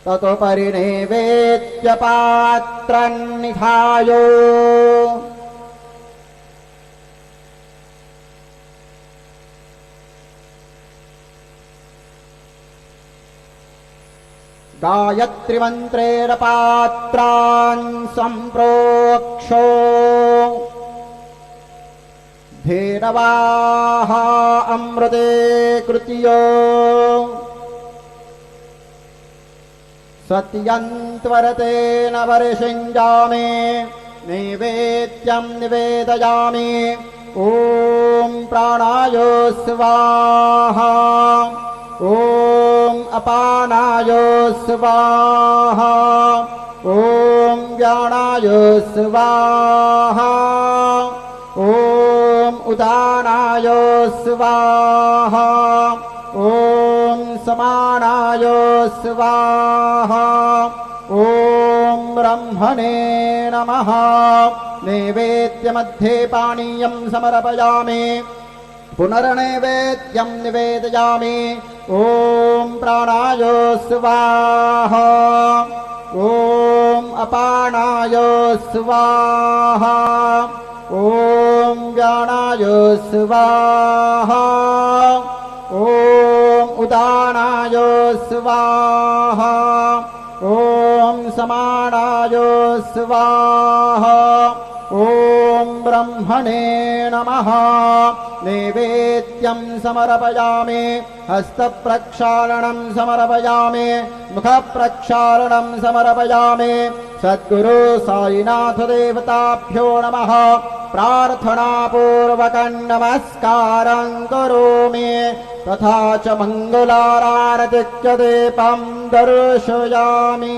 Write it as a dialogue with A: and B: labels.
A: ततोपरि नैवेद्य पात्रन्निधाय गायत्री मंत्रेण पात्रान् संप्रोक्षो धेनवाः अमृते कृत्यो सत्यन्त्वरतेन वर्षिञ्जामि नैवेद्यं निवेदयामि ॐ प्राणाय स्वाहा ॐ अपानाय स्वाहा ॐ व्यानाय स्वाहा ॐ उदानाय स्वाहा ॐ समानाय स्वाहा ॐ ब्रह्मणे नमः नैवेद्यमध्ये पानीयं समर्पयामि पुनर्नैवेद्यं निवेदयामि ॐ प्राणाय स्वाहा ॐ अपानाय स्वाहा ॐ व्यानाय स्वाहा ॐ उदानाय स्वाहा ॐ समानाय स्वाहा ॐ ब्रह्मणे नमः नैवेद्यं समर्पयामि हस्तप्रक्षालनं समर्पयामि मुखप्रक्षालनं समर्पयामि सद्गुरु साईनाथ देवताभ्यो नमः प्रार्थनापूर्वकं नमस्कारं करोमि तथा च मङ्गलारतिं दर्शयामि।